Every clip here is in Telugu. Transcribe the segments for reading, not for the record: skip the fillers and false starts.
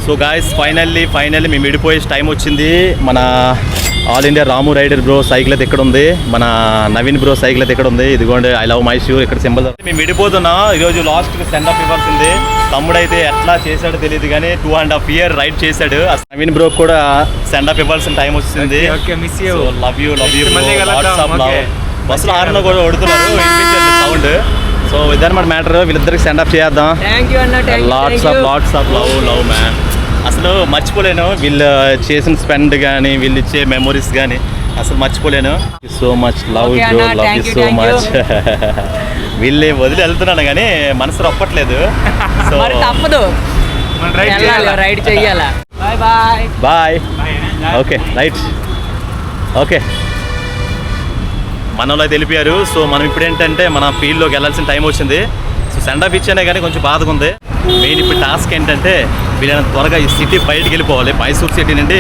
సో గాయస్ ఫైనల్లీ మేము విడిపోయే టైం వచ్చింది. మన ఆల్ ఇండియా రాము రైడర్ బ్రో సైకిల్ అయితే ఇక్కడ ఉంది, మన నవీన్ బ్రో సైకిల్ అయితే ఇక్కడ ఉంది. ఇదిగోండి ఐ లవ్ మైసూర్ ఇక్కడ సింబల్. మేము విడిపోతున్నాం. ఈరోజు లాస్ట్ సెండ్ ఆఫ్ ఇవ్వాల్సింది. తమ్ముడు అయితే ఎట్లా చేశాడో తెలియదు కానీ 2.5 years రైడ్ చేశాడు. నవీన్ బ్రో కూడా సెండ్ ఆఫ్ ఇవ్వాల్సిన టైం వచ్చింది. లవ్ యూ బస్సులో ఆరులో కూడా కొడుతున్నారు, వినిపించండి సౌండ్. సో ఇదన్నమాట మ్యాటర్. వీళ్ళిద్దరికి సెండ్ ఆఫ్ చేద్దాం. Lots of love man. అసలు మర్చిపోలేను వీళ్ళు చేసిన స్పెండ్ కానీ వీళ్ళు ఇచ్చే మెమొరీస్ కానీ అసలు మర్చిపోలేను. So much love you so much. వీళ్ళే వదిలి వెళ్తున్నాను కానీ మనసు రప్పట్లేదు. సో తప్పదు, రైడ్ చెయ్యాలా. బాయ్. Okay right. ఓకే మనలో అయితే వెళ్ళిపోయారు. సో మనం ఇప్పుడు ఏంటంటే మన ఫీల్డ్లోకి వెళ్ళాల్సిన టైం వచ్చింది. సో సెండ్ ఆఫ్ ఇచ్చానే కానీ కొంచెం బాధగా ఉంది. మెయిన్ ఇప్పుడు టాస్క్ ఏంటంటే వీళ్ళని త్వరగా ఈ సిటీ బయటికి వెళ్ళిపోవాలి. మైసూర్ సిటీ నుండి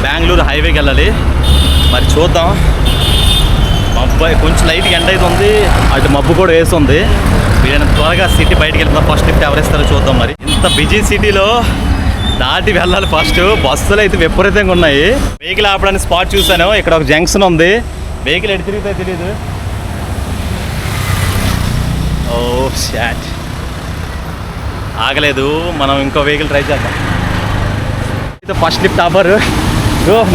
బెంగళూరు హైవేకి వెళ్ళాలి. మరి చూద్దాం. మబ్బు కొంచెం లైట్గా ఎండ అయితే ఉంది, అటు మబ్బు కూడా వేస్తుంది. వీళ్ళని త్వరగా సిటీ బయటికి వెళ్ళిపోతాం. ఫస్ట్ లిఫ్ట్ ఎవరు ఇస్తారో చూద్దాం. మరి ఇంత బిజీ సిటీలో దాటి వెళ్ళాలి. ఫస్ట్ బస్సులు అయితే విపరీతంగా ఉన్నాయి. వెహికల్ ఆపడానికి స్పాట్ చూశాను. ఇక్కడ ఒక జంక్షన్ ఉంది. వెహికల్ ఎటు తిరుగుతాయో తెలియదు. ఓ షాట్ ఆగలేదు. మనం ఇంకో వెహికల్ ట్రై చేద్దాం. First lift offer.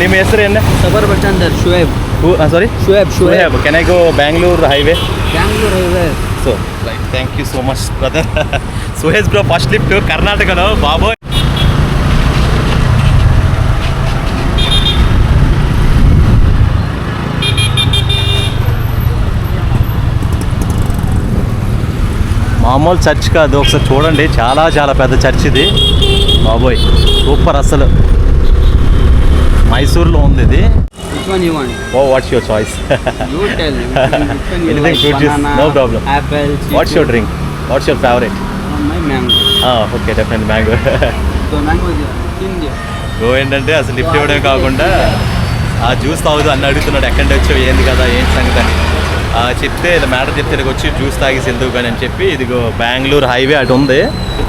ನಿಮ್ಮ ಹೆಸರು ಏನು? ಸಬರ್ ಬಚಂದರ್ Shoaib. Sorry Shoaib. Can I go Bangalore highway? Bangalore highway. So right, thank you so much brother. Suhesh bro first lift ಕರ್ನಾಟಕನೋ ಬಾಬೋಯ್. మామూలు చర్చ్ కాదు, ఒకసారి చూడండి. చాలా పెద్ద చర్చ్ ఇది. బాబోయ్ సూపర్. అసలు మైసూర్లో ఉంది ఇది. Oh what's your choice? Anything fruit juice, no problem. What's your drink? What's your favourite? Okay definitely mango. గో ఏంటంటే అసలు లిఫ్ట్ ఇవ్వడమే కాకుండా ఆ జ్యూస్ తాగుదు అన్న అడుగుతున్నాడు. ఎక్కడి నుంచి వచ్చావు, ఏంది కదా, ఏంటి సంగతి అని చెప్తే మ్యాటర్ చెప్తే ఇక్కడికి వచ్చి జ్యూస్ తాగేసి ఎందుకు కానీ అని చెప్పి ఇదిగో బెంగళూరు హైవే అటు ఉంది.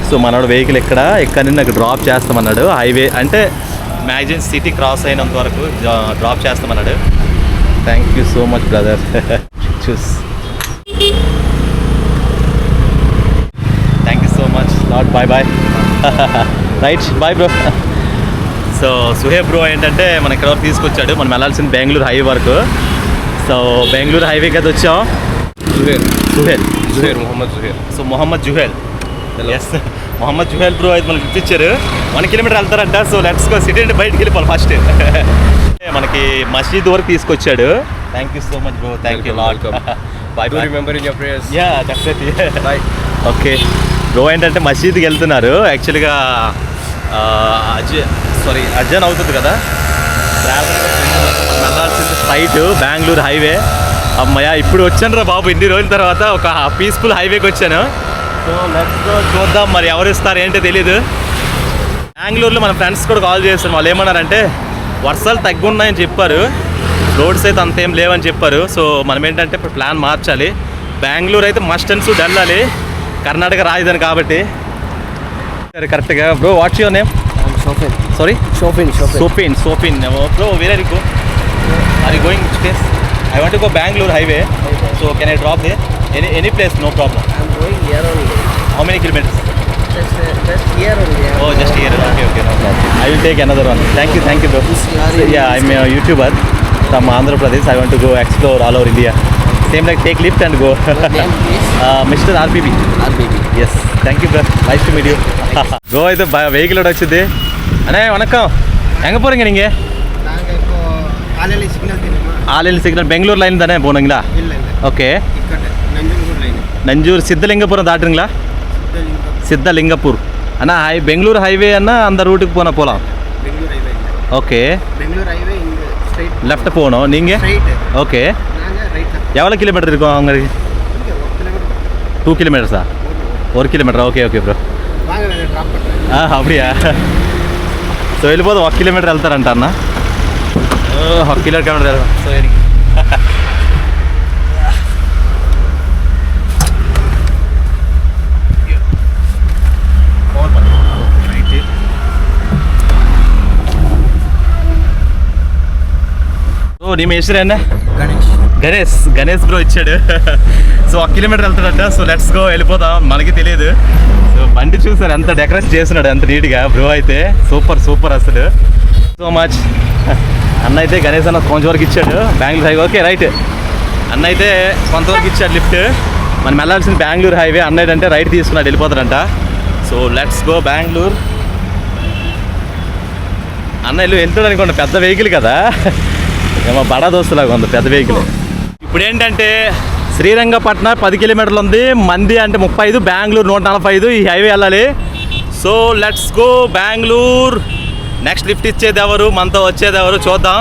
సో మనోడు వెహికల్ ఇక్కడ నుండి నాకు డ్రాప్ చేస్తామన్నాడు. హైవే అంటే మ్యాక్సిమం సిటీ క్రాస్ అయినంత వరకు డ్రాప్ చేస్తామన్నాడు. Thank you so much brother. చూస్ thank you so much lot. Bye right bye bro. So Suheb bro ఏంటంటే మన ఇక్కడ వరకు తీసుకొచ్చాడు. మనం వెళ్ళాల్సింది బెంగళూరు హైవే వరకు. సో బెంగళూరు హైవేకి అది వచ్చాం. Zuhel so Mohammed Zuhel. Yes Mohammed Zuhel bro అయితే మనకి గిఫ్ట్ ఇచ్చారు. 1 kilometer వెళ్తారంట. So let's go. సిటీ నుండి బయటికి వెళ్ళిపోవాలి ఫస్ట్. మనకి మసీద్ వరకు తీసుకొచ్చాడు. Thank you so much bro. Thank you lot. Bye. Remember in your prayers. Yeah definitely. Bye. Okay bro ఏంటంటే మసీద్కి వెళ్తున్నారు. యాక్చువల్గా అజ్జాన్ అవుతుంది కదా. వెళ్ళాల్సింది స్ట్రైట్ బెంగళూరు హైవే. అమ్మయ్య ఇప్పుడు వచ్చాను రా బాబు, ఇన్ని రోజుల తర్వాత ఒక పీస్ఫుల్ హైవేకి వచ్చాను. So let's go. చూద్దాం మరి ఎవరు ఇస్తారు ఏంటో తెలీదు. బెంగళూరులో మన ఫ్రెండ్స్ కూడా కాల్ చేస్తాను. వాళ్ళు ఏమన్నారంటే వర్షాలు తగ్గున్నాయని చెప్పారు, రోడ్స్ అయితే అంతేం లేవని చెప్పారు. సో మనం ఏంటంటే ఇప్పుడు ప్లాన్ మార్చాలి. బెంగళూరు అయితే మస్ట్ అండ్ షుడ్ వెళ్ళాలి, కర్ణాటక రాజధాని కాబట్టి. సరే కరెక్ట్గా bro. What's your name? Sorry? Sopin. Bro, where are you going? Are you going which place? I want to go Bangalore highway. So can I drop there? Any place, no problem. I'm going here only. How many kilometers? Just here only. Oh, just here. Okay, no problem. I will take another one. Thank you bro. So, yeah, I'm a YouTuber from Andhra Pradesh. I want to go explore all over India. Same like take lift and go. Your name please? Mr. RBB. Yes. Thank you bro. Nice to meet you. Bro, இது வெஹிக்கிளோட வச்சுது. அண்ணே வணக்கம். எங்கே போகிறீங்க நீங்கள்? நாங்கள் இப்போ ஆலலி சிக்னல் தெரியுமா? ஆலலி சிக்னல் பெங்களூர் லைன் தானே போனீங்களா? இல்லை ஓகே. நஞ்சூர் லைன். நஞ்சூர் சித்தலிங்கபுரம் தாட்டுறீங்களா? சித்தலிங்கப்பூர் அண்ணா. பெங்களூர் ஹைவே அண்ணா அந்த ரூட்டுக்கு போகலாம். Bangalore highway. Okay. Bangalore highway இங்கே ஸ்ட்ரைட் லெஃப்ட் போகணும். நீங்கள்? ஓகே. நாங்கள் ரைட். எவ்வளோ கிலோமீட்டர் இருக்கும் அவங்களுக்கு? 2 kilometers. 1 kilometer. Okay bro. வாங்க ட்ராப் பண்ணுறேன். அப்படியா? సో వెళ్ళిపోదు 1 kilometer వెళ్తారంట అన్న. 1 kilometer. సో ನಿಮ್ಮ ಹೆಸರೇನ? గణేష్ గణేష్ బ్రో ఇచ్చాడు. సో 1 కిలోమీటర్ వెళ్తాడంట. సో లెట్స్ గో, వెళ్ళిపోతాం. మనకి తెలియదు. సో బండి చూసారు ఎంత డెకరేట్ చేస్తున్నాడు, ఎంత నీట్గా. బ్రో అయితే సూపర్ అసలు. So much. అన్న అయితే గణేష్ అన్న కొంచెం వరకు ఇచ్చాడు బెంగళూరు హైవే. Okay right. అన్న అయితే కొంతవరకు ఇచ్చాడు లిఫ్ట్. మనం వెళ్ళాల్సిన బెంగళూరు హైవే. అన్న అంటే రైట్ తీసుకున్నాడు, వెళ్ళిపోతాడంట. So let's go Bengaluru. అన్న వెళ్తాడు అనుకోండి, పెద్ద వెహికల్ కదా, ఏమో బడా దోస్తులాగా ఉంది పెద్ద వెహికల్. ఇప్పుడు ఏంటంటే శ్రీరంగపట్నం 10 కిలోమీటర్లు ఉంది, మంది అంటే 35, బెంగళూరు 145. ఈ హైవే వెళ్ళాలి. So let's go Bengaluru. Next lift ఇచ్చేది ఎవరు, మనతో వచ్చేది ఎవరు చూద్దాం.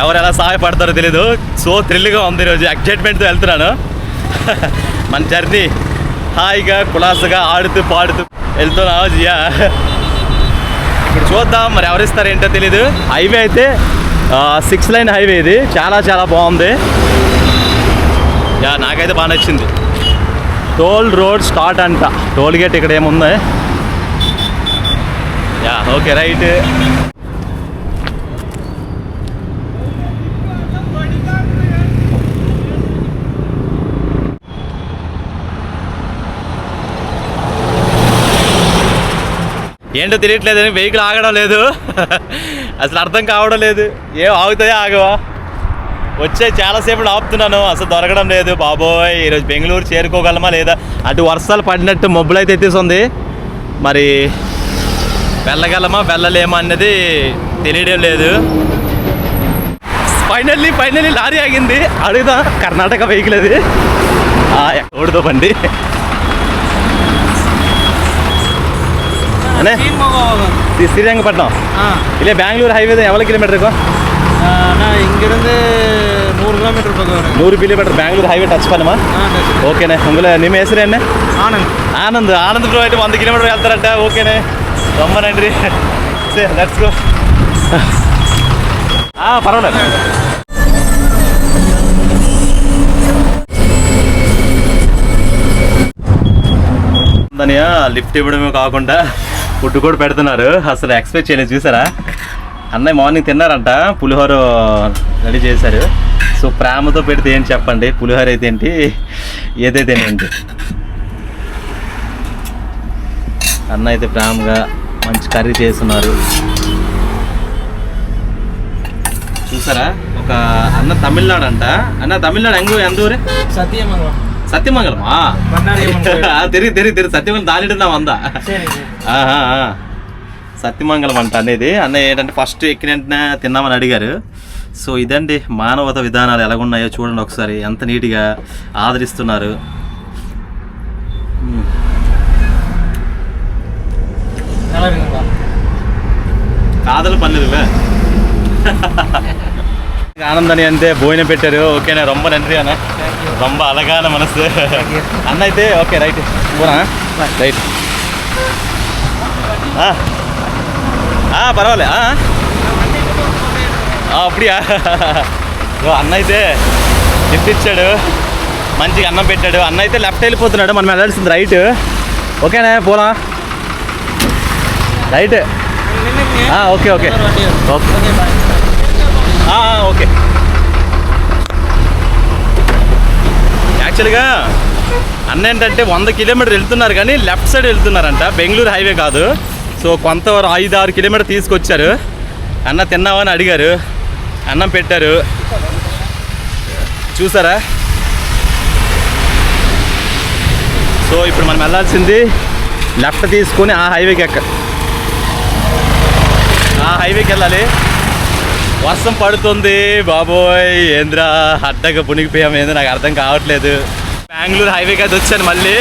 ఎవరు ఎలా సహాయపడతారో తెలీదు. సో థ్రిల్గా ఉంది ఈరోజు, ఎక్సైట్మెంట్తో వెళ్తున్నాను. మన జర్నీ హాయిగా కులాసగా ఆడుతూ పాడుతూ వెళ్తున్నాం జియా. ఇప్పుడు చూద్దాం మరి ఎవరిస్తారు ఏంటో తెలీదు. హైవే అయితే 6 లైన్ హైవే. ఇది చాలా బాగుంది. యా నాకైతే బాగా నచ్చింది. టోల్ రోడ్ స్టార్ట్ అంట. టోల్ గేట్ ఇక్కడ ఏముంది. Yeah okay right. ఏంటో తెలియట్లేదని వెహికల్ ఆగడం లేదు. అసలు అర్థం కావడం లేదు. ఏం ఆగుతాయో ఆగవా. వచ్చే చాలాసేపు ఆపుతున్నాను, అసలు దొరకడం లేదు. బాబోయ్ ఈరోజు బెంగళూరు చేరుకోగలమా లేదా. అటు వర్షాలు పడినట్టు మబ్బులు అయితే ఎత్తేసింది. మరి వెళ్ళగలమా వెళ్ళలేమా అన్నది తెలియడం లేదు. ఫైనల్లీ లారీ ఆగింది. అడుగుదా కర్ణాటక వెహికల్ అది. ఓడితో బండి ಅಣ್ಣ ಶ್ರೀರಂಗಪಟ್ಟಣ ಇಲ್ಲೇ ಬ್ಯಾಂಗ್ಳೂರು ಹೈವೇದ ಎவ்வளோ ಕಿಲೋಮೀಟರ್ இருக்கும்? நான் இங்கிருந்து 100 கிலோமீட்டர் பக்கம் வரும். 100 ಕಿಲೋಮೀಟರ್ ಬ್ಯಾಂಗ್ಳೂರು ಹೈವೇ ಟಚ್ பண்ணுமா? ఓకేనే. ఉంగల ನಿಮ್ಮ ಹೆಸರು என்ன? ఆనంద్ బ్రో అయితే 100 కిలోమీటర్ వెళ్తారంట. ఓకేనే, రొమ్మ నండి. సరే లెట్స్ గో. పర్వాలేదు. దానియా లిఫ్ట్ ఇవ్వడమే కాకుండా ఫుడ్ కూడా పెడుతున్నారు. అసలు ఎక్స్పెక్ట్ చేయలేదు. చూసారా, అన్నయ్య మార్నింగ్ తిన్నారంట, పులిహోర రెడీ చేశారు. సో ప్రేమతో పెడితే ఏంటి చెప్పండి, పులిహోర అయితే ఏంటి ఏదైతే ఏంటి. అన్న అయితే ప్రేమగా మంచి కర్రీ చేస్తున్నారు. చూసారా, ఒక అన్న తమిళనాడు అంట. అన్న తమిళనాడు ఎంత ఊరే? சத்தியமங்கலமா? தெரியும் సత్యమంగళం దానింటి నా వందా. సత్యమంగళం అంట అనేది. అన్న ఏంటంటే ఫస్ట్ ఎక్కిన వెంటనే తిన్నామని అడిగారు. సో ఇదండి మానవత విధానాలు ఎలాగున్నాయో చూడండి ఒకసారి, ఎంత నీట్గా ఆదరిస్తున్నారు. కాదలు పన్నీరువే ఆనందని అంతే భోజనం పెట్టారు. ఓకేనా, రొమ్మ నండి అన్న, రొమ్మ అలగాన మనసు అన్న అయితే. ఓకే రైట్ పోనా రైట్. పర్వాలే. అప్పుడియా. అన్న అయితే లిఫ్ట్ ఇచ్చాడు, మంచిగా అన్నం పెట్టాడు. అన్న అయితే లెఫ్ట్ వెళ్ళిపోతున్నాడు, మనం వెళ్ళాల్సింది రైట్. ఓకేనా పోనా రైట్. Okay okay okay. యాక్చువల్గా అన్న ఏంటంటే 100 కిలోమీటర్లు వెళ్తున్నారు కానీ లెఫ్ట్ సైడ్ వెళ్తున్నారంట, బెంగళూరు హైవే కాదు. సో కొంత 5-6 కిలోమీటర్ తీసుకొచ్చారు. అన్న తిన్నావని అడిగారు, అన్నం పెట్టారు. చూసారా. సో ఇప్పుడు మనం వెళ్ళాల్సింది లెఫ్ట్ తీసుకొని ఆ హైవేకి వెళ్ళాలి. వర్షం పడుతుంది బాబోయ్, ఏంద్రా అడ్డగా పునిగిపోయాం, ఏందో నాకు అర్థం కావట్లేదు. బెంగళూరు హైవేకి అయితే వచ్చాను మళ్ళీ.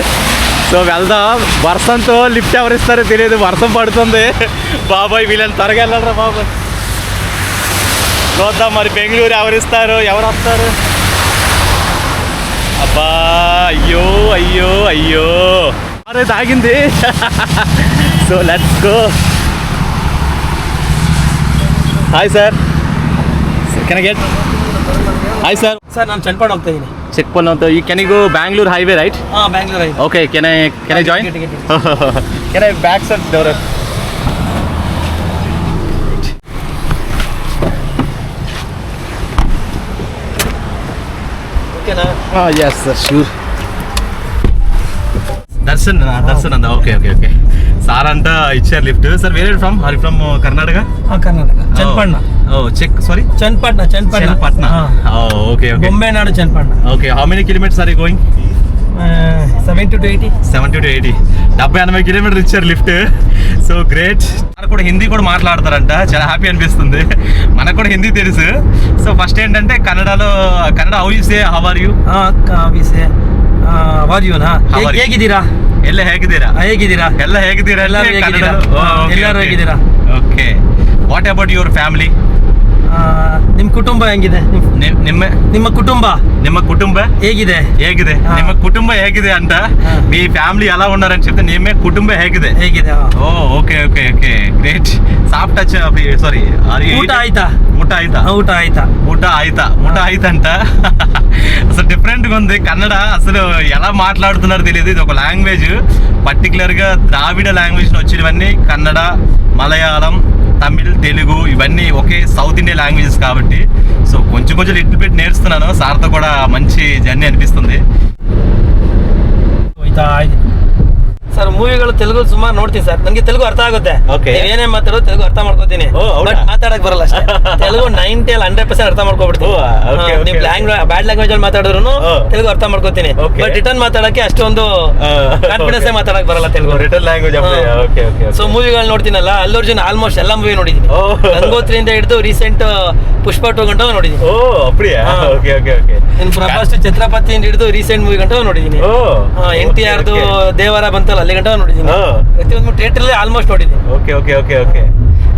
సో వెళ్దాం. వర్షంతో లిఫ్ట్ ఎవరిస్తారో తెలియదు, వర్షం పడుతుంది బాబోయ్. వీళ్ళని త్వరగా వెళ్ళాలరా బాబోయ్. చూద్దాం మరి బెంగళూరు ఎవరిస్తారు, ఎవరు వస్తారు. అబ్బా అయ్యో అరే తాగింది. So let's go. Hi sir, can I get? Hi sir. Sir ನಾನು ಚೆಕ್ ಹೋಗ್ತಾ ಇದ್ದೀನಿ. ಚೆಕ್ ಅಂತ. ಈ can I go Bangalore highway right? Bangalore highway. Okay, can I join? Can I back sir door? ఓకేనా? Yes sir sure. దర్శన్ అంద ఓకే సార్ అంట ఇచ్చారు లిఫ్ట్. సార్ వేరే ఫ్రమ్ కర్ణాటక? కర్ణాటక, చన్నపట్న. చెక్ సారీ చన్నపట్న. ఓకే బొంబైనాడు Channapatna. Okay, how many kilometres are you going? 70 to 80. 70-80 కిలోమీటర్లు ఇచ్చారు లిఫ్ట్. So great. మనకు కూడా హిందీ కూడా మాట్లాడతారంట, చాలా హ్యాపీ అనిపిస్తుంది. మనకు కూడా హిందీ తెలుసు. సో ఫస్ట్ ఏంటంటే Kannada how you say how are you? ಹೇಗಿದ್ದೀರಾ? ಎಲ್ಲ ಹೇಗಿದ್ದೀರಾ? ಎಲ್ಲರೂ ಹೇಗಿದ್ದೀರಾ? Okay, what about your family? ನಿಮ್ಮ ಕುಟುಂಬ ಹೆಂಗಿದೆ? ನಿಮ್ಮ కుటుంబ ಹೇಗಿದೆ? ನಿಮ್ಮ ಕುಟುಂಬ ಹೇಗಿದೆ ಅಂತ. మీ ఫ్యామిలీ ఎలా ఉన్నారని చెప్తే నిమ్మ కుటుంబ ಹೇಗಿದೆ. Oh okay great. Soft touch sorry ಊಟ ಆಯ್ತಾ? ಊಟ ఆయితా అంట. అసలు డిఫరెంట్ గా ఉంది కన్నడ. అసలు ఎలా మాట్లాడుతున్నారో తెలియదు. ఇది ఒక లాంగ్వేజ్, పర్టికులర్ గా ద్రావిడ లాంగ్వేజ్ వచ్చినవన్నీ కన్నడ, మలయాళం, తమిళ్, తెలుగు ఇవన్నీ ఒకే సౌత్ ఇండియా లాంగ్వేజెస్ కాబట్టి సో కొంచెం లిటిల్ బిట్ నేర్చుతున్నాను. సార్తో కూడా మంచి జర్నీ అనిపిస్తుంది. ಸರ್ ಮೂವಿಗಳು ತೆಲುಗು ಸುಮಾರು ನೋಡ್ತೀನಿ ಸರ್. ನನಗೆ ತೆಲುಗು ಅರ್ಥ ಆಗುತ್ತೆ. ಏನೇ ಮಾತಾಡೋ ತೆಲುಗು ಅರ್ಥ ಮಾಡ್ಕೋತೀನಿ, ಬಟ್ ಮಾತಾಡಕ್ ಬರಲ್ಲ ಅಷ್ಟೇ. ತೆಲುಗು 90% ಅರ್ಥ ಮಾಡ್ಕೊಬಿಡ್ತೀನಿ. ನೀವು ಬ್ಯಾಡ್ ಲ್ಯಾಂಗ್ವೇಜ್ ಅಲ್ಲಿ ಮಾತಾಡಿದ್ರು ತೆಲುಗು ಅರ್ಥ ಮಾಡ್ಕೋತೀನಿ, ಬಟ್ ರಿಟರ್ನ್ ಮಾತಾಡಕ್ಕೆ ಅಷ್ಟೊಂದು ಕಾನ್ಫಿಡೆನ್ಸ್ ಮಾತಾಡಕ್ ಬರಲ್ಲ ತೆಲುಗು ರಿಟರ್ನ್ ಲ್ಯಾಂಗ್ವೇಜ್. ಸೊ ಮೂವಿಗಳು ನೋಡ್ತೀನಲ್ಲ, ಅಲ್ಲು ಅರ್ಜುನ್ ಆಲ್ಮೋಸ್ಟ್ ಎಲ್ಲ ಮೂವಿ ನೋಡಿದ್ದೀನಿ. ಗಂಗೋತ್ರಿಯಿಂದ ಹಿಡಿದು ರೀಸೆಂಟ್ ಪುಷ್ಪ 2 ಗಂಟೆ ನೋಡಿದ್ದೀನಿ. ಪ್ರಭಾಸ್ ಛತ್ರಪತಿ ಹಿಡಿದು ರೀಸೆಂಟ್ ಮೂವಿ ಗಂಟೆ ನೋಡಿದ್ದೀನಿ. NTR ದೇವರ ಬಂತಲ್ಲ ಅಲ್ಲಿ ಗಂಟೆ ನೋಡಿದ್ದೀನಿ. ಪ್ರತಿಯೊಂದು ಥಿಯೇಟರ್ ಆಲ್ಮೋಸ್ಟ್ ನೋಡಿದ್ದೀನಿ. ఓకే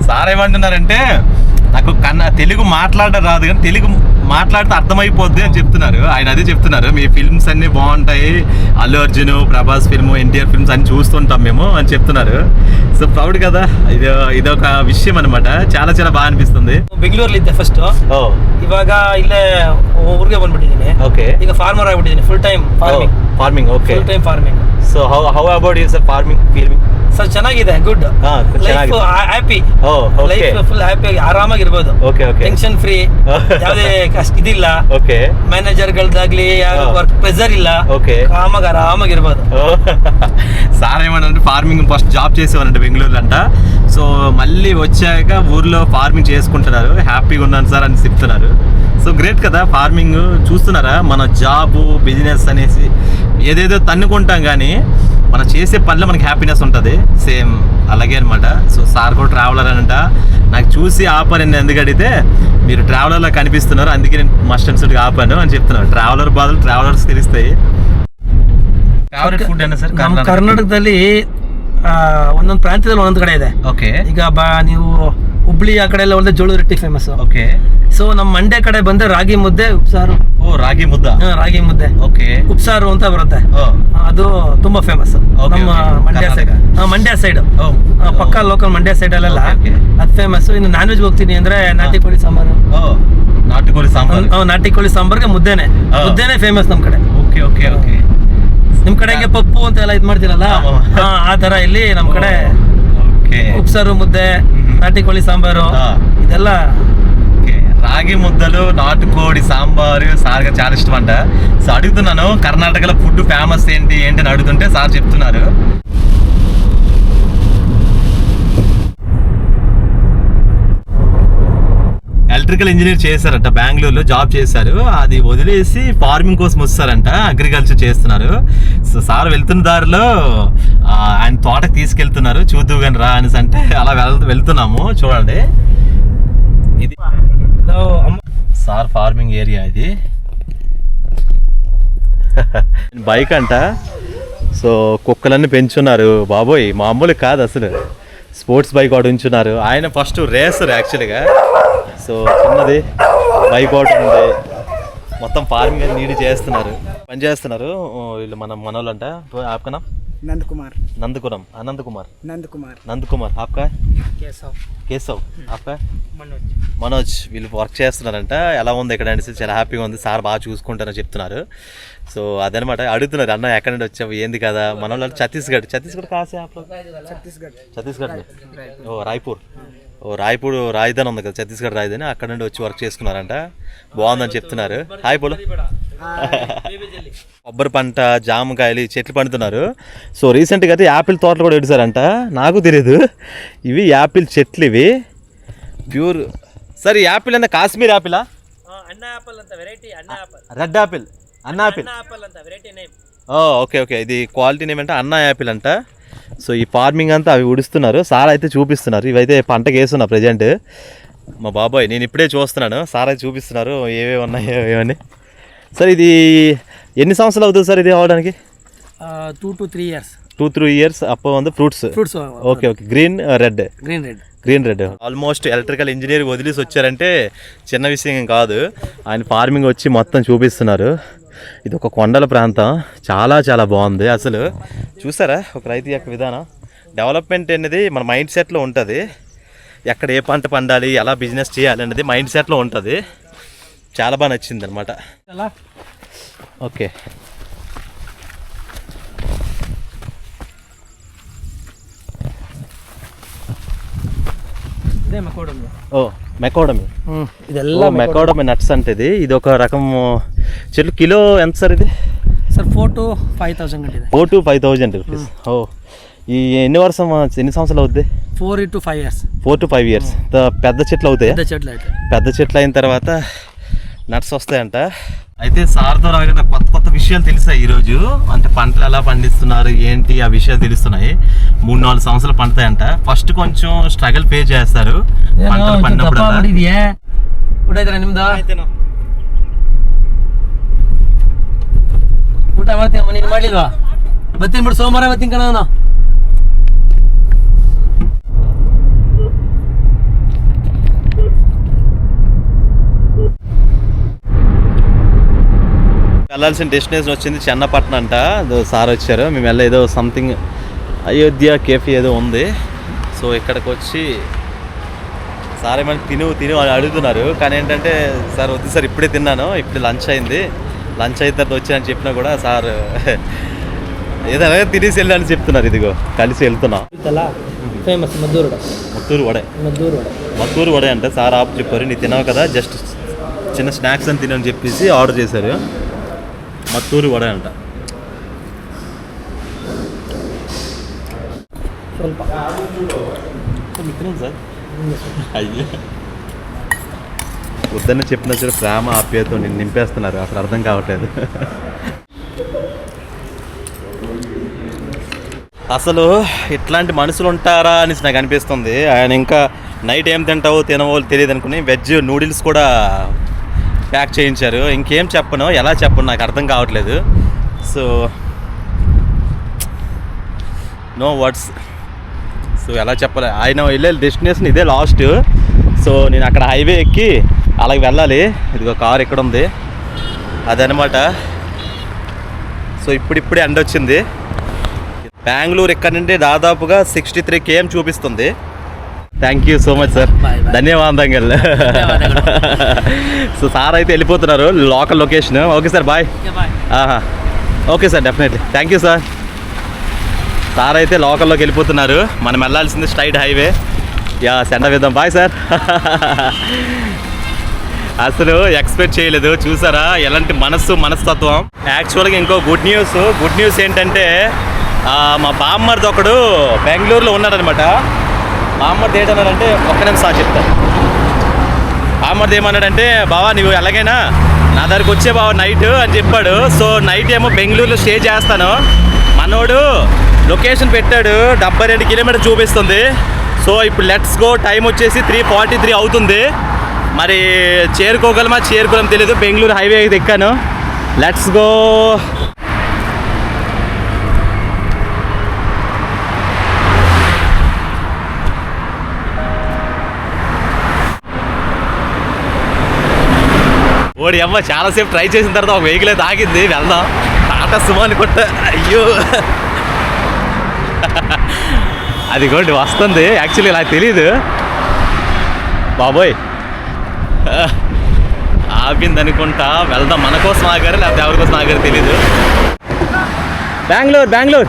సార్ ఏమంటున్నారంటే నాకు తెలుగు మాట్లాడడం రాదు కానీ తెలుగు మాట్లాడితే అర్థమైపోద్ది అని చెప్తున్నారు. ఆయన అదే చెప్తున్నారు, మీ ఫిల్మ్స్ అన్ని బాగుంటాయి, Allu Arjun, Prabhas film, NTR films అన్ని చూస్తుంటాం మేము అని చెప్తున్నారు. సో ప్రౌడ్ కదా, ఇదొక విషయం అనమాట. చాలా బాగా అనిపిస్తుంది. ಬೆಂಗಳೂರಲ್ಲಿ ಇದ್ದೆ ಫಸ್ಟ್, ಇವಾಗ ಇಲ್ಲೇ ಊರಿಗೆ ಬಂದ್ಬಿಟ್ಟಿದ್ದೀನಿ. ಓಕೆ, ಈಗ ಫಾರ್ಮರ್ ಆಗ್ಬಿಟ್ಟಿದ್ದೀನಿ, full time farming. Okay, full time farming. So how about you sir feeling? Sir ಚೆನ್ನಾಗಿದೆ, good life, happy life, full happy ಆಗಿ ಆರಾಮಾಗಿರ್ಬೋದು. ಟೆನ್ಷನ್ ಫ್ರೀ, ಯಾವುದೇ ಕಷ್ಟ ಇದಿಲ್ಲ. ಮ್ಯಾನೇಜರ್ಗಳದಾಗ್ಲಿ ವರ್ಕ್ ಪ್ರೆಷರ್ ಇಲ್ಲ, ಆರಾಮಾಗಿರ್ಬೋದು. సార్ ఏమంటే ఫార్మింగ్ ఫస్ట్ జాబ్ చేసేవారంట బెంగళూరులో అంట. సో మళ్ళీ వచ్చాక ఊర్లో ఫార్మింగ్ చేసుకుంటున్నారు, హ్యాపీగా ఉన్నాను సార్ అని చెప్తున్నారు. సో గ్రేట్ కదా. ఫార్మింగ్ చూస్తున్నారా, మన జాబు బిజినెస్ అనేసి ఏదేదో తన్నుకుంటాం కానీ మనం చేసే పనిలో మనకి హ్యాపీనెస్ ఉంటుంది. సేమ్ అలాగే అనమాట. సో సార్ కూడా ట్రావెలర్ అంట. నాకు చూసి ఆపాను, ఎందుకు అడిగితే మీరు ట్రావెలర్లో కనిపిస్తున్నారు, అందుకే నేను మస్ట్ అండ్ షుడ్గా ఆపాను అని చెప్తున్నారు. ట్రావెలర్ బాధలు ట్రావెలర్స్ తెలుస్తాయి. ಫೇವರೇಟ್ ಫುಡ್ ಏನು ಸರ್? ಕರ್ನಾಟಕದಲ್ಲಿ ಒಂದೊಂದು ಪ್ರಾಂತ್ಯದಲ್ಲಿ ಒಂದೊಂದು ಕಡೆ ಇದೆ. ಓಕೆ, ಈಗ ನೀವು ಹುಬ್ಳಿ ಆ ಕಡೆ ಎಲ್ಲ ಒಳ್ಳೆ ಜೋಳದ ರೊಟ್ಟಿ ಫೇಮಸ್. ಓಕೆ, ಸೊ ನಮ್ಮ ಮಂಡ್ಯ ಕಡೆ ಬಂದ್ರೆ ರಾಗಿ ಮುದ್ದೆ, ಉಪ್ಸಾರು. ರಾಗಿ ಮುದ್ದೆ. ಓಕೆ, ಉಪ್ಸಾರು ಅಂತ ಬರುತ್ತೆ, ಅದು ತುಂಬಾ ಫೇಮಸ್ ನಮ್ಮ ಮಂಡ್ಯ ಸೈಡ್. ಪಕ್ಕ ಲೋಕಲ್ ಮಂಡ್ಯ ಸೈಡ್ ಅಲ್ಲೆಲ್ಲ ಅದು ಫೇಮಸ್. ಇನ್ನು ನಾನ್ ವೆಜ್ ಹೋಗ್ತೀನಿ ಅಂದ್ರೆ ನಾಟಿ ಕೋಳಿ ಸಾಂಬಾರು. ನಾಟಿ ಕೋಳಿ ಸಾಂಬಾರ್ಗೆ ಮುದ್ದೆನೆ ಫೇಮಸ್ ನಮ್ ಕಡೆ. ಓಕೆ. ನಿಮ್ ಕಡೆ ಹೆಂಗೆ ಪಪ್ಪು ಅಂತ ಎಲ್ಲ ಇದ್ ಮಾಡ್ತೀರಲ್ಲ, ಆ ತರ ಇಲ್ಲಿ ನಮ್ ಕಡೆ ಉಪ್ಸಾರು, ಮುದ್ದೆ, ನಾಟಿ ಕೋಳಿ ಸಾಂಬಾರು ಇದೆಲ್ಲ. రాగి ముద్దలు, నాటుకోడి సాంబారు సార్గా చాలా ఇష్టం అంట. సో అడుగుతున్నాను, కర్ణాటకలో ఫుడ్ ఫేమస్ ఏంటి అని అడుగుతుంటే సార్ చెప్తున్నారు. ఎలక్ట్రికల్ ఇంజనీర్ చేశారంట, బెంగళూరులో జాబ్ చేశారు. అది వదిలేసి ఫార్మింగ్ కోసం వస్తారంట, అగ్రికల్చర్ చేస్తున్నారు. సో సార్ వెళ్తున్న దారిలో ఆయన తోటకి తీసుకెళ్తున్నారు, చూద్దు కానీ రా అనేసి అంటే అలా వెళ్తున్నాము. చూడండి, ఇది సార్ ఫార్మింగ్ ఏరియా. ఇది బైక్ అంట. సో కుక్కలన్నీ పెంచున్నారు బాబోయ్, మామూలు కాదు అసలు. స్పోర్ట్స్ బైక్ ఒకటి ఉంచున్నారు. ఆయన ఫస్ట్ రేసర్ యాక్చువల్గా. సో చిన్నది బైక్ ఒకటి ఉంది. మొత్తం ఫార్మింగ్ అని నీడి చేస్తున్నారు, పని చేస్తున్నారు వీళ్ళు. మనోళ్ళంట. ఆప్కనా नंद कुमार आपका కేశవ్ आपका మనోజ్. వీళ్ళు వర్క్ చేస్తున్నారంట. ఎలా ఉంది ఇక్కడ అంటే చాలా హ్యాపీగా ఉంది, సార్ బాగా చూసుకుంటారని చెప్తున్నారు. సో అదనమాట. అడుగుతున్నారు, అన్న ఎక్కడి నుండి వచ్చావు ఏంది కదా. మన వాళ్ళు ఛత్తీస్గఢ్ కాసే ఛత్తీస్గఢ్ రాయ్పూర్ రాజధాని ఉంది కదా, ఛత్తీస్గఢ్ రాజధాని, అక్కడ నుండి వచ్చి వర్క్ చేసుకున్నారంట. బాగుందని చెప్తున్నారు. హాయ్ బోలో. కొబ్బరి పంట, జామకాయలు, చెట్లు పండుతున్నారు. సో రీసెంట్గా అయితే యాపిల్ తోటలు కూడా పెట్టారంట, నాకు తెలియదు. ఇవి యాపిల్ చెట్లు, ఇవి ప్యూర్. సరే యాపిల్ అంటే కాశ్మీర్ యాపిలా? రెడ్ యాపిల్, అన్న యాపిల్. ఓకే ఓకే, ఇది క్వాలిటీ నేమ్ అంటే అన్న యాపిల్ అంట. సో ఈ ఫార్మింగ్ అంతా అవి ఉడుస్తున్నారు, సార్ అయితే చూపిస్తున్నారు. ఇవైతే పంటకి వేస్తున్నా ప్రజెంట్. మా బాబాయ్ నేను ఇప్పుడే చూస్తున్నాను, సార్ అయితే చూపిస్తున్నారు ఏవేవి ఉన్నాయో ఏమని. సార్ ఇది ఎన్ని సంవత్సరాలు అవుతుంది సార్ ఇది అవడానికి? 2 to 3 years. 2-3 years அப்போ வந்து fruits. Okay okay, green red. Almost electrical engineer వదిలేసి వచ్చారంటే చిన్న విషయం కాదు. ఆయన ఫార్మింగ్ వచ్చి మొత్తం చూపిస్తున్నారు. ఇది ఒక కొండల ప్రాంతం, చాలా చాలా బాగుంది. అసలు చూసారా ఒక రైతు యొక్క విధానం, డెవలప్మెంట్ అనేది మన మైండ్ సెట్లో ఉంటుంది. ఎక్కడ ఏ పంట పండాలి, ఎలా బిజినెస్ చేయాలి అనేది మైండ్ సెట్లో ఉంటుంది. చాలా బాగా నచ్చింది అనమాట. ఓకే, మెకోడమి నట్స్ అంటే ఇది ఒక రకం చెట్లు. కిలో ఎంత సార్ ఇది? Sir 4 to 5,000 rupees. ఓ, ఈ ఎన్ని సంవత్సరాలు అవుద్ది? 4 to 5 years. 4 to 5 years. పెద్ద చెట్లు అవుతాయి. పెద్ద చెట్లు అయిన తర్వాత నట్స్ వస్తాయంట. అయితే సార్తో రాగానే కొత్త విషయాలు తెలిసాయి ఈరోజు. అంటే పంటలు ఎలా పండిస్తున్నారు ఏంటి ఆ విషయాలు తెలుస్తున్నాయి. 3-4 సంవత్సరాలు పండుతాయంట. ఫస్ట్ కొంచెం స్ట్రగల్ ఫేస్ చేస్తారు పంటలు పండినప్పుడు. ಊಟ ಮಾಡ್ತೀನಿ, ನೀನು ಮಾಡ್ಲಿಲ್ವಾ? ಬರ್ತೀನಿ ಬಿಡು, ಸೋಮವಾರ ಬರ್ತೀನಿ ಕಣ ನಾನು. వెళ్ళాల్సిన డెస్టినేషన్ వచ్చింది చెన్నపట్నం అంట. సార్ వచ్చారు, మేము ఏదో సంథింగ్ అయోధ్య కేఫీ ఏదో ఉంది. సో ఇక్కడికి వచ్చి సార్ ఏమైనా తిను అని అడుగుతున్నారు. కానీ ఏంటంటే సార్ వద్దు సార్, ఇప్పుడే తిన్నాను, ఇప్పుడు లంచ్ అయింది, లంచ్ అయిన తర్వాత వచ్చానని చెప్పినా కూడా సార్ ఏదైనా తినేసి వెళ్ళాలని చెప్తున్నారు. ఇదిగో కలిసి వెళ్తున్నాం. ఫేమస్ మద్దూరు వడ అంటే సార్ ఆపు చెప్పారు. నీ తినవు కదా, జస్ట్ చిన్న స్నాక్స్ అని తినని చెప్పేసి ఆర్డర్ చేశారు. మత్తూరు వడ అంట. సార్ అయ్యో వద్దన్న చెప్పిన సరే ప్రేమ ఆప్యాయతో నేను నింపేస్తున్నారు, అసలు అర్థం కావట్లేదు. అసలు ఇట్లాంటి మనుషులు ఉంటారా అనేసి నాకు అనిపిస్తుంది. ఆయన ఇంకా నైట్ ఏం తినవో తెలియదు అనుకుని వెజ్ నూడిల్స్ కూడా ప్యాక్ చేయించారు. ఇంకేం చెప్పను, ఎలా చెప్పను నాకు అర్థం కావట్లేదు. So no words. సో ఎలా చెప్పాలి, ఆయన వెళ్ళే డెస్టినేషన్ ఇదే లాస్ట్. సో నేను అక్కడ హైవే ఎక్కి అలాగే వెళ్ళాలి. ఇదిగో కార్ ఇక్కడ ఉంది అదనమాట. సో ఇప్పుడిప్పుడే ఎండ వచ్చింది. బెంగళూరు ఇక్కడ నుండి దాదాపుగా 63 km చూపిస్తుంది. Thank you so much sir, ధన్యవాదాలు. సో సార్ అయితే వెళ్ళిపోతున్నారు, local location. Okay sir, bye. Okay sir, definitely thank you sir. Sir అయితే లోకల్లోకి వెళ్ళిపోతున్నారు, మనం వెళ్ళాల్సింది స్ట్రైట్ హైవే. సెండ్ విద్దాం. Bye sir. అసలు ఎక్స్పెక్ట్ చేయలేదు, చూసారా ఎలాంటి మనస్తత్వం. యాక్చువల్గా ఇంకో గుడ్ న్యూస్ ఏంటంటే మా బామ్మర్ది ఒకడు బెంగళూరులో ఉన్నాడనమాట. బామ్మర్ది ఏంటన్నాడంటే, ఒక్క నిమిషం చెప్తాను. బామ్మర్ది ఏమన్నాడంటే, బావా నువ్వు ఎలాగైనా నా దగ్గరికి వచ్చే బావ నైట్ అని చెప్పాడు. సో నైట్ ఏమో బెంగళూరులో స్టే చేస్తాను. మనోడు లొకేషన్ పెట్టాడు, 72 కిలోమీటర్ చూపిస్తుంది. సో ఇప్పుడు లెట్స్ గో. టైం వచ్చేసి 3:43 అవుతుంది. మరి చేరుకోగలం తెలీదు. బెంగళూరు హైవే అయితే ఎక్కాను. Let's go. ఓడి అమ్మ, చాలాసేపు ట్రై చేసిన తర్వాత ఒక వెహికల్ అయితే ఆగింది, వెళ్దాం. టాటా సుమో అనుకుంటా. అయ్యో అది కూడా వస్తుంది. యాక్చువల్లీ నాకు తెలీదు బాబోయ్, ఆపింది అనుకుంటా. వెళ్దాం, మన కోసం ఆగారు లేకపోతే ఎవరి కోసం ఆగారు తెలీదు. బెంగళూరు.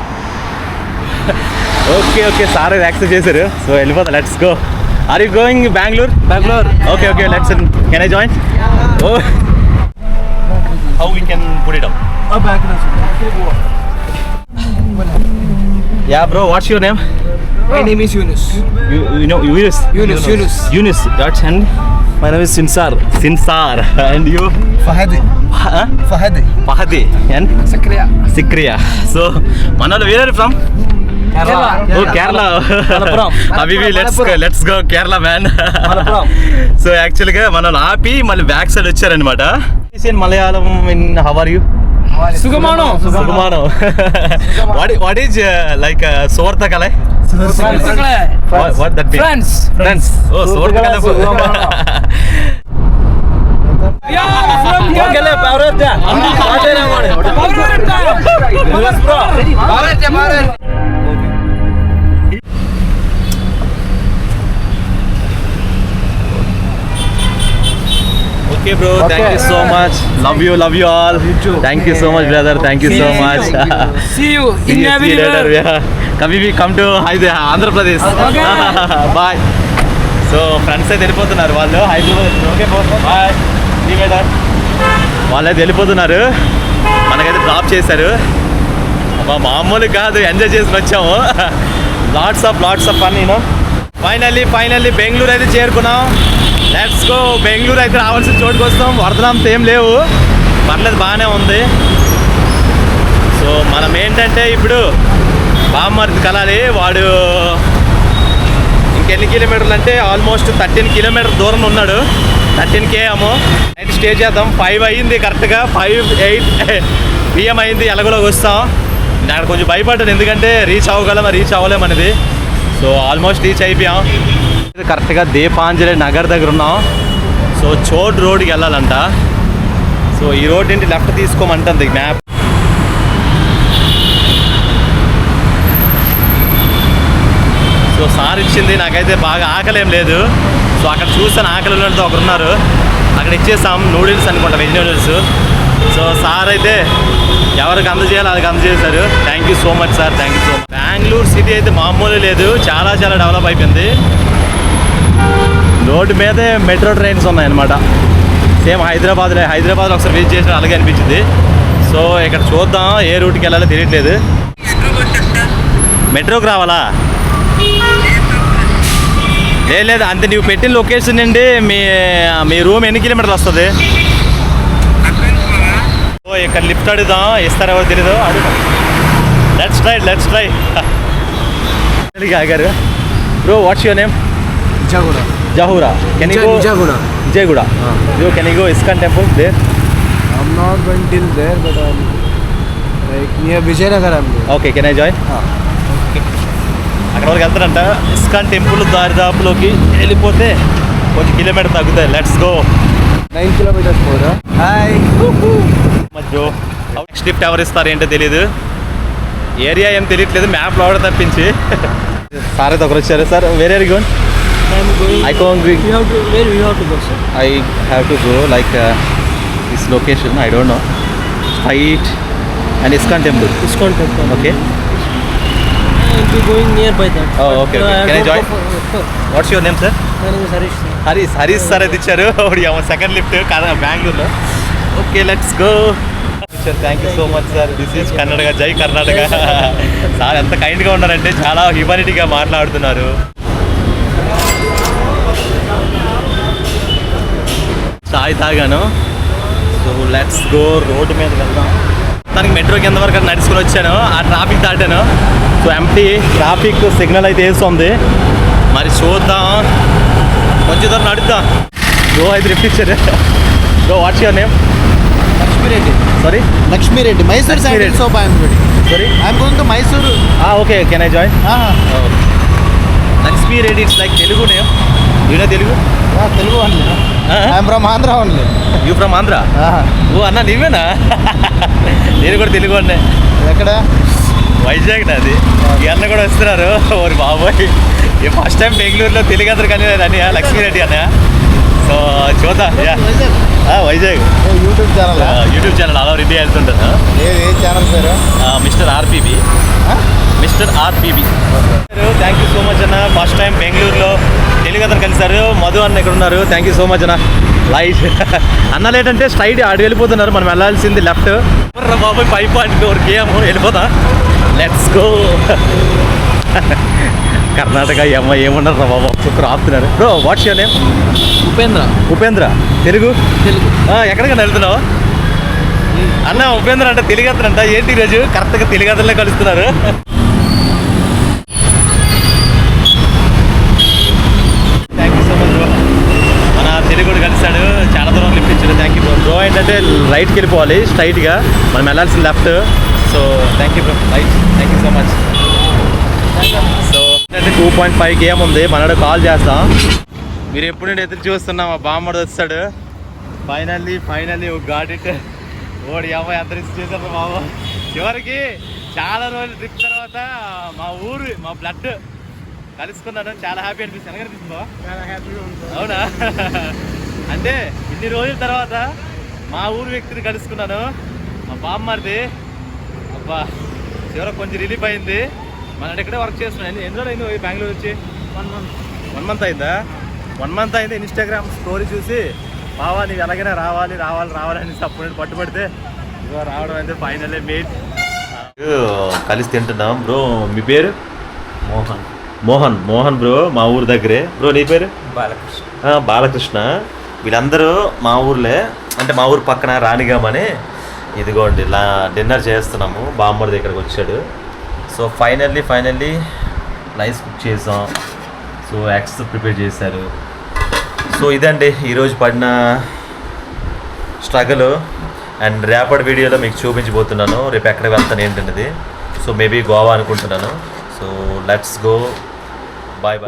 ఓకే సార్ యాక్సెప్ట్ చేశారు. సో వెళ్ళిపోతా, let's go. Are you going Bengaluru? Okay let's. Can I join? Oh how we can put it up. Yeah, bro, what's your name? My name is Yunus. You know Yunus. Yunus. That's and My name is Sinsar. Sinsar. And you? Fahadi. Huh? Fahadi. And Sikriya. So, Manal, where are you from? Kerala. Oh, Kerala. Malappuram. Habibi, let's go Kerala, man. Malappuram. So actually గా మనం ఆపి మళ్ళీ బ్యాక్ సైడ్ వచ్చారనమాట. In Malayalam in how are you? Sugamano. What is like Suvartakale? What that means? Friends. Oh, Suvartakale. Okay, bro. Thank you so much. Love you all. Thank you so much, brother. Thank you so much. See you in See you everywhere. later. Yeah. Kabhi bhi come to Andhra Pradesh. Okay. Bye. So friends అయితే వెళ్ళిపోతున్నారు వాళ్ళు Hyderabad. Okay bye. See you later. వాళ్ళు అయితే వెళ్ళిపోతున్నారు. మనకైతే డ్రాప్ చేశారు. అబ్బా మామూలు కాదు, ఎంజాయ్ చేసి వచ్చాము. Lots of fun you know. Finally Bengaluru అయితే చేరుకున్నాం. Let's go. బెంగళూరు అయితే రావాల్సిన చోటుకు వస్తాం. వరదలంతా ఏం లేవు, పర్లేదు, బాగానే ఉంది. సో మనం ఏంటంటే ఇప్పుడు బామ్మర్ది కలాలి. వాడు ఇంకెన్ని కిలోమీటర్లు అంటే ఆల్మోస్ట్ 13 కిలోమీటర్ దూరం ఉన్నాడు. 13 km. అయితే స్టే చేద్దాం. 5 అయ్యింది కరెక్ట్గా. 5-8 PM అయింది. ఎలాగోలోకి వస్తాం. నేను కొంచెం భయపడ్డాను, ఎందుకంటే రీచ్ అవ్వలేమనేది. సో ఆల్మోస్ట్ రీచ్ అయిపోయాం. కరెక్ట్గా దీపాంజలి నగర్ దగ్గర ఉన్నాం. సో చోట్ రోడ్కి వెళ్ళాలంట. సో ఈ రోడ్ ఏంటి లెఫ్ట్ తీసుకోమంటుంది మ్యాప్. సో సార్ ఇచ్చింది. నాకైతే బాగా ఆకలేం లేదు. సో అక్కడ చూస్తాను ఆకలి ఉన్నట్టు ఒకరు ఉన్నారు. అక్కడ ఇచ్చేసాం నూడిల్స్ అనుకుంటా, వెజ్ నూడిల్స్. సో సార్ అయితే ఎవరికి అందజేయాలో అది అందజేశారు. Thank you so much sir. Thank you so much. Bengaluru city అయితే మామూలు లేదు, చాలా డెవలప్ అయిపోయింది. రోడ్డు మీదే మెట్రో ట్రైన్స్ ఉన్నాయన్నమాట. సేమ్ హైదరాబాద్లో ఒకసారి విజిట్ చేసిన అలాగే అనిపించింది. సో ఇక్కడ చూద్దాం ఏ రూట్కి వెళ్ళాలో తెలియట్లేదు. మెట్రోకి రావాలా? లేదు అంతే. నువ్వు పెట్టిన లొకేషన్ నుండి మీ రూమ్ ఎన్ని కిలోమీటర్లు వస్తుంది? సో ఇక్కడ లిఫ్ట్ అడుగుదాం, ఇస్తారో ఎవరు తెలీదు, అడుగుదాం. Let's try. ఆగారు. Bro, what's your name? Jahura. Can you go? Vijayguda. Can you go ISKCON temple there? I'm not going till there, but I'm like near Vijayanagar. I'm going. Okay, can I join? Okay. అక్కడ వరకు వెళ్తారంట. ఇస్కాన్ టెంపుల్ దారిదాపులోకి వెళ్ళిపోతే కొంచెం కిలోమీటర్ తగ్గుతాయి. Let's go. 9 kilometers more. Hi. Bro, next lift ఎవరు ఇస్తారు ఏంటో తెలీదు. ఏరియా ఏం తెలియట్లేదు, మ్యాప్లో ఆవిడ తప్పించి. సార్ అయితే ఒకరు వచ్చారు. సార్, వేరే gonna? I'm going. I can't go. Where we have to go, sir? I have to go like this location. I don't know. Straight and ISKCON temple. ISKCON temple. Okay. I'll be going nearby that. Oh, okay. Can I join? What's your name, sir? My name is Harish, sir. Harish sir అయితే ఇచ్చారు. సెకండ్ లిఫ్ట్ బెంగళూరులో. Okay, let's go. Thank you so much sir. This is Karnataka. జై కర్ణాటక. సార్ ఎంత కైండ్గా ఉన్నారంటే చాలా హ్యూమానిటీగా మాట్లాడుతున్నారు. చాయ్ తాగాను. So let's go. రోడ్డు మీద వెళ్దాం. దానికి మెట్రో కింద వరకు నడుచుకుని వచ్చాను. ఆ ట్రాఫిక్ దాటాను. సో ఎంటీ ట్రాఫిక్ సిగ్నల్ అయితే వేస్తుంది. మరి చూద్దాం, కొంచెం దూరం నడుద్దాం. బ్రో అయితే లిఫ్ట్ ఇచ్చారు. Bro, what's your name? Lakshmi Reddy. Sorry? Lakshmi Reddy. Mysore Lakshmi side Reddy. soap I am ready. Sorry? I am going to Mysore. Okay, can I join? Lakshmi Reddy. It's like Telugu name. You know Telugu? Telugu only. I am from Andhra only. You from Andhra? Oh అన్న, నీవేనా? నేను కూడా తెలుగు అన్నే. ఎక్కడ? వైజాగ్ నాది. ఈ అన్న కూడా వస్తున్నారు. ఓరి బాబోయ్, ఫస్ట్ టైం బెంగళూరులో తెలుగు అందరు కానీ అని లక్ష్మీరెడ్డి అన్న. సో చూద్దాం. Vizag youtube channel all over India వెళ్తుంటాను. ఏ ఛానల్ పేరు? Mister RPB. Thank you so much అన్న. ఫస్ట్ టైం బెంగళూరులో తెలుగు అతను కలిసారు, మధు అన్న ఇక్కడ ఉన్నారు. థ్యాంక్ యూ సో మచ్ అన్న. లైట్ అన్న లేటంటే స్ట్రైట్ ఆడు వెళ్ళిపోతున్నారు, మనం వెళ్ళాల్సింది లెఫ్ట్. బాబాయ్ 5.4 KM వెళ్ళిపోతా. Let's go. కర్ణాటక ఏమన్నారు రా బాబా, చుక్కరు ఆపుతున్నారు. Bro what's your name? Upendra. Telugu ఎక్కడికైనా వెళ్తున్నావు అన్న? ఉపేంద్ర అంటే తెలుగు అతనంట. ఏంటి ఈరోజు కరెక్ట్గా తెలుగు అతనులే కలుస్తున్నారు. Thank you so much bro. మన తెలుగుడు కలిసాడు, చాలా దూరం లిప్పించాడు. Thank you bro. బ్రో ఏంటంటే రైట్కి వెళ్ళిపోవాలి స్ట్రైట్గా, మనం వెళ్ళాల్సింది left. So thank you bro. Right. Thank you so much. So అంటే 2.5 KM ఉంది. మనడు కాల్ చేస్తాం. మీరు ఎప్పుడు నేను ఎదురు చూస్తున్నా, మా బామ్మడు వస్తాడు. Finally got it. ఓడి అమ్మాయి అంత రిస్క్ చేశారు బాబు. చివరికి చాలా రోజులు ట్రిప్ తర్వాత మా ఊరు, మా బ్లడ్ కలుసుకున్నాను. చాలా హ్యాపీ అనిపిస్తుంది. అనిపిస్తుందా? చాలా హ్యాపీగా ఉంటుంది. అవునా? అంటే ఇన్ని రోజుల తర్వాత మా ఊరు వ్యక్తిని కలుసుకున్నాను, మా బామ్మది. అబ్బా చివరికి కొంచెం రిలీఫ్ అయింది. మన ఇక్కడే వర్క్ చేస్తున్నాను. ఎన్ని రోజులు అయింది బెంగళూరు వచ్చి? 1 month అయిందా? 1 month అయింది. ఇన్స్టాగ్రామ్ స్టోరీ చూసి బావా నీవు ఎలాగైనా రావాలి అని అప్పుడు పట్టుబడితే ఇదిగో రావడం అయితే ఫైనల్లీ మేట్. కలిసి తింటున్నాం. బ్రో మీ పేరు? మోహన్ బ్రో, మా ఊరు దగ్గరే. బ్రో నీ పేరు? బాలకృష్ణ. వీళ్ళందరూ మా ఊర్లే, అంటే మా ఊరు పక్కన రాణిగామని. ఇదిగోండి ఇలా డిన్నర్ చేస్తున్నాము. బామ్మడి దగ్గరకు వచ్చాడు. సో ఫైనల్లీ రైస్ కుక్ చేసాం. సో ఎగ్స్ ప్రిపేర్ చేశారు. సో ఇదండి ఈరోజు పడిన స్ట్రగుల్. అండ్ రేపటి వీడియోలో మీకు చూపించబోతున్నాను రేపు ఎక్కడికి వెళ్తాను ఏంటనేది. సో మేబీ గోవా అనుకుంటున్నాను. So let's go. బాయ్.